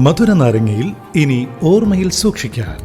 മധുര നാരങ്ങയിൽ ഇനി ഓർമ്മയിൽ സൂക്ഷിക്കാൻ.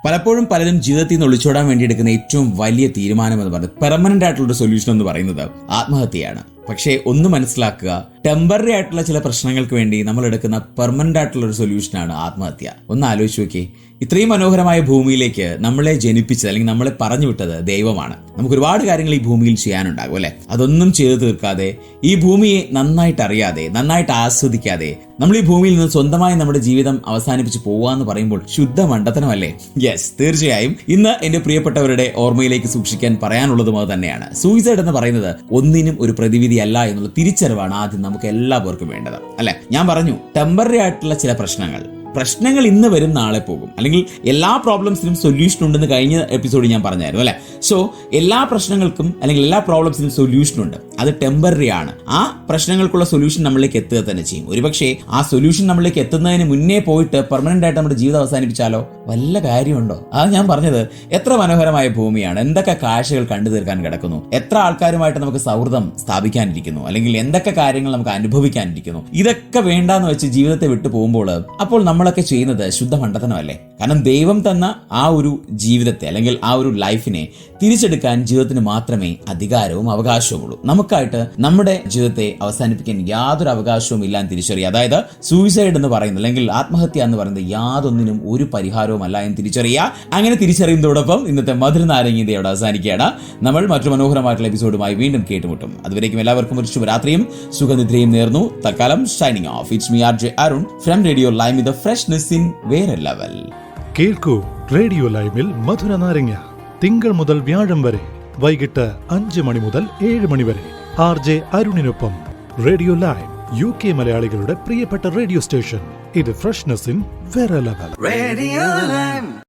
പലപ്പോഴും പലരും ജീവിതത്തിൽ നിന്ന് ഒളിച്ചോടാൻ വേണ്ടി എടുക്കുന്ന ഏറ്റവും വലിയ തീരുമാനം എന്ന് പറയുന്നത് പെർമനന്റ് ആയിട്ടുള്ള സൊല്യൂഷൻ എന്ന് പറയുന്നത് ആത്മഹത്യയാണ്. പക്ഷേ ഒന്ന് മനസ്സിലാക്കുക, ടെമ്പററി ആയിട്ടുള്ള ചില പ്രശ്നങ്ങൾക്ക് വേണ്ടി നമ്മൾ എടുക്കുന്ന പെർമനന്റ് ആയിട്ടുള്ള ഒരു സൊല്യൂഷനാണ് ആത്മഹത്യ. ഒന്ന് ആലോചിച്ച് നോക്കിയേ, ഇത്രയും മനോഹരമായ ഭൂമിയിലേക്ക് നമ്മളെ ജനിപ്പിച്ചത് അല്ലെങ്കിൽ നമ്മളെ പറഞ്ഞു വിട്ടത് ദൈവമാണ്. നമുക്ക് ഒരുപാട് കാര്യങ്ങൾ ഈ ഭൂമിയിൽ ചെയ്യാനുണ്ടാകും അല്ലെ. അതൊന്നും ചെയ്തു തീർക്കാതെ, ഈ ഭൂമിയെ നന്നായിട്ട് അറിയാതെ, നന്നായിട്ട് ആസ്വദിക്കാതെ നമ്മൾ ഈ ഭൂമിയിൽ നിന്ന് സ്വന്തമായി നമ്മുടെ ജീവിതം അവസാനിപ്പിച്ച് പോവാന്ന് പറയുമ്പോൾ ശുദ്ധ മണ്ടത്തനമല്ലേ? യെസ്, തീർച്ചയായും ഇന്ന് എന്റെ പ്രിയപ്പെട്ടവരുടെ ഓർമ്മയിലേക്ക് സൂക്ഷിക്കാൻ പറയാനുള്ളതും അത് തന്നെയാണ്. സൂയിസൈഡ് എന്ന് പറയുന്നത് ഒന്നിനും ഒരു പ്രതിവിധി അല്ല എന്നുള്ള തിരിച്ചറിവാണ് ആദ്യം നമുക്ക് എല്ലാവർക്കും വേണ്ടത് അല്ലെ. ഞാൻ പറഞ്ഞു, ടെമ്പററി ആയിട്ടുള്ള ചില പ്രശ്നങ്ങൾ ഇന്ന് വരും, നാളെ പോകും. അല്ലെങ്കിൽ എല്ലാ പ്രോബ്ലംസിനും സൊല്യൂഷൻ ഉണ്ടെന്ന് കഴിഞ്ഞ എപ്പിസോഡിൽ ഞാൻ പറഞ്ഞായിരുന്നു അല്ലെ. സോ എല്ലാ പ്രശ്നങ്ങൾക്കും അല്ലെങ്കിൽ എല്ലാ പ്രോബ്ലംസിനും സൊല്യൂഷൻ ഉണ്ട്. അത് ടെമ്പററി ആണ്. ആ പ്രശ്നങ്ങൾക്കുള്ള സൊല്യൂഷൻ നമ്മളിലേക്ക് എത്തുക തന്നെ ചെയ്യും. ഒരുപക്ഷെ ആ സൊല്യൂഷൻ നമ്മളിലേക്ക് എത്തുന്നതിന് മുന്നേ പോയിട്ട് പെർമനന്റ് ആയിട്ട് നമ്മുടെ ജീവിതം അവസാനിപ്പിച്ചാലോ? വല്ല കാര്യമുണ്ടോ? അത് ഞാൻ പറഞ്ഞത്, എത്ര മനോഹരമായ ഭൂമിയാണ്, എന്തൊക്കെ കാഴ്ചകൾ കണ്ടു തീർക്കാൻ കിടക്കുന്നു, എത്ര ആൾക്കാരുമായിട്ട് നമുക്ക് സൗഹൃദം സ്ഥാപിക്കാനിരിക്കുന്നു, അല്ലെങ്കിൽ എന്തൊക്കെ കാര്യങ്ങൾ നമുക്ക് അനുഭവിക്കാനിരിക്കുന്നു. ഇതൊക്കെ വേണ്ടാന്ന് വെച്ച് ജീവിതത്തെ വിട്ടു പോകുമ്പോൾ അപ്പോൾ നമ്മളൊക്കെ ചെയ്യുന്നത് ശുദ്ധ മണ്ടത്തനമല്ലേ? കാരണം ദൈവം തന്ന ആ ഒരു ജീവിതത്തെ അല്ലെങ്കിൽ ആ ഒരു ലൈഫിനെ തിരിച്ചെടുക്കാൻ ജീവിതത്തിന് മാത്രമേ അധികാരവും അവകാശവും ഉള്ളൂ. നമുക്കായിട്ട് നമ്മുടെ ജീവിതത്തെ അവസാനിപ്പിക്കാൻ യാതൊരു അവകാശവും ഇല്ലാന്ന് തിരിച്ചറിയുക. അതായത് സൂയിസൈഡ് എന്ന് പറയുന്നത് അല്ലെങ്കിൽ ആത്മഹത്യ എന്ന് പറയുന്നത് യാതൊന്നിനും ഒരു പരിഹാരവും അല്ല എന്ന് തിരിച്ചറിയുക. അങ്ങനെ തിരിച്ചറിയുന്നതോടൊപ്പം ഇന്നത്തെ മധുര നാരങ്ങീയതയോടെ അവസാനിക്കുകയാണ്. നമ്മൾ മറ്റൊരു മനോഹരമായിട്ടുള്ള എപ്പിസോഡുമായി വീണ്ടും കേട്ടുമുട്ടും. അതുവരേക്കും എല്ലാവർക്കും ഒരു ശുഭരാത്രിയും സുഖനിദ്രയും നേർന്നു. തൽക്കാലം shining of. It's me RJ Arun from radio lime with freshness in വേറെ ലെവൽ. കേൾക്കൂ റേഡിയോ ലൈമിൽ മധുര നാരങ്ങ തിങ്കൾ മുതൽ വ്യാഴം വരെ വൈകിട്ട് 5 മണി മുതൽ 7 മണി വരെ RJ അരുണിനൊപ്പം. റേഡിയോ ലൈം, UK മലയാളികളുടെ പ്രിയപ്പെട്ട റേഡിയോ സ്റ്റേഷൻ. ഇത് ഫ്രഷ്നെസ് ഇൻ വേറെ ലെവൽ.